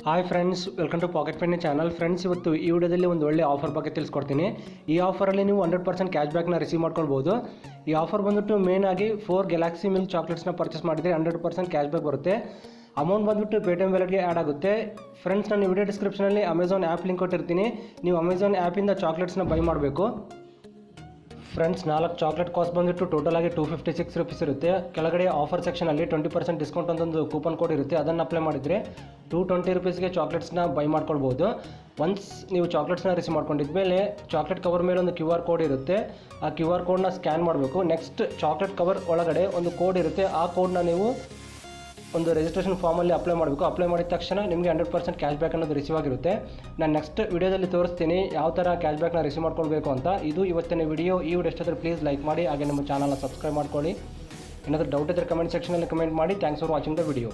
Hi friends, welcome to pocket penny channel. Friends, ಇವತ್ತು ಈ ವಿಡಿಯೋದಲ್ಲಿ ಒಂದು ಒಳ್ಳೆ ಆಫರ್ ಬಗ್ಗೆ ತಿಳಿಸ್ಕೊಡ್ತೀನಿ. ಈ ಆಫರಲ್ಲಿ ನೀವು 100% ಕ್ಯಾಶ್ ಬ್ಯಾಕ್ನ ರಿಸೀವ್ ಮಾಡ್ಕೊಳ್ಬೋದು. ಈ ಆಫರ್ ಬಂದುಬಿಟ್ಟು ಮೇನ್ ಆಗಿ 4 ಗ್ಯಾಲಕ್ಸಿ ಮಿಲ್ಕ್ ಚಾಕ್ಲೇಟ್ಸ್ನ ಪರ್ಚೇಸ್ ಮಾಡಿದರೆ 100% ಕ್ಯಾಶ್ ಬ್ಯಾಕ್ ಬರುತ್ತೆ. ಅಮೌಂಟ್ ಬಂದುಬಿಟ್ಟು ಪೇಟಿಎಮ್ ವ್ಯಾಲೆಟ್ಗೆ ಆ್ಯಡ್ ಆಗುತ್ತೆ. ಫ್ರೆಂಡ್ಸ್, ನಾನು ವಿಡಿಯೋ ಡಿಸ್ಕ್ರಿಪ್ಷನಲ್ಲಿ ಅಮೆಝಾನ್ ಆ್ಯಪ್ ಲಿಂಕ್ ಕೊಟ್ಟಿರ್ತೀನಿ. ನೀವು ಅಮೆಝಾನ್ ಆ್ಯಪಿಂದ ಚಾಕ್ಲೇಟ್ಸ್ನ ಬೈ ಮಾಡಬೇಕು. ಫ್ರೆಂಡ್ಸ್, 4 ಚಾಕ್ಲೇಟ್ ಕಾಸ್ಟ್ ಬಂದುಬಿಟ್ಟು ಟೋಟಲ್ ಆಗಿ 256 ರೂಪೀಸ್ ಇರುತ್ತೆ. ಕೆಳಗಡೆ ಆಫರ್ ಸೆಕ್ಷನಲ್ಲಿ 20% ಡಿಸ್ಕೌಂಟ್ ಅಂತೊಂದು ಕೂಪನ್ ಕೋಡ್ ಇರುತ್ತೆ. ಅದನ್ನು ಅಪ್ಲೈ ಮಾಡಿದರೆ 220 ರೂಪೀಸ್ಗೆ ಚಾಕ್ಲೇಟ್ಸ್ನ ಬೈ ಮಾಡ್ಕೊಳ್ಬೋದು. ಒನ್ಸ್ ನೀವು ಚಾಕ್ಲೇಟ್ಸ್ನ ರಿಸೀವ್ ಮಾಡ್ಕೊಂಡಿದ್ಮೇಲೆ ಚಾಕ್ಲೇಟ್ ಕವರ್ ಮೇಲೆ ಒಂದು QR ಕೋಡ್ ಇರುತ್ತೆ. ಆ QR ಕೋಡ್ನ ಸ್ಕ್ಯಾನ್ ಮಾಡಬೇಕು. ನೆಕ್ಸ್ಟ್ ಚಾಕ್ಲೇಟ್ ಕವರ್ ಒಳಗಡೆ ಒಂದು ಕೋಡ್ ಇರುತ್ತೆ. ಆ ಕೋಡ್ನ ನೀವು ಒಂದು ರಿಜಿಸ್ಟ್ರೇಷನ್ ಫಾರ್ಮಲ್ಲಿ ಅಪ್ಲೈ ಮಾಡಬೇಕು. ಅಪ್ಲೈ ಮಾಡಿದ ತಕ್ಷಣ ನಿಮಗೆ 100% ಕ್ಯಾಶ್ ಬ್ಯಾಕ್ ಅನ್ನೋದು ರಿಸೀವ್ ಆಗಿರುತ್ತೆ. ನಾನು ನೆಕ್ಸ್ಟ್ ವಿಡಿಯೋದಲ್ಲಿ ತೋರಿಸ್ತೀನಿ ಯಾವ ಥರ ಕ್ಯಾಶ್ ಬ್ಯಾಕ್ನ ರಿಸೀವ್ ಮಾಡ್ಕೊಳ್ಬೇಕು ಅಂತ. ಇದು ಇವತ್ತಿನ ವಿಡಿಯೋ. ಈ ವಿಡಿಯೋ ಎಷ್ಟಾದರೂ ಪ್ಲೀಸ್ ಲೈಕ್ ಮಾಡಿ, ಹಾಗೆ ನಮ್ಮ ಚಾನಲ್ನ ಸಬ್ಸ್ಕ್ರೈಬ್ ಮಾಡ್ಕೊಳ್ಳಿ. ಏನಾದರೂ ಡೌಟ್ ಇದ್ದರೆ ಕಮೆಂಟ್ ಸೆಕ್ಷನಲ್ಲಿ ಕಮೆಂಟ್ ಮಾಡಿ. Thanks for watching the video.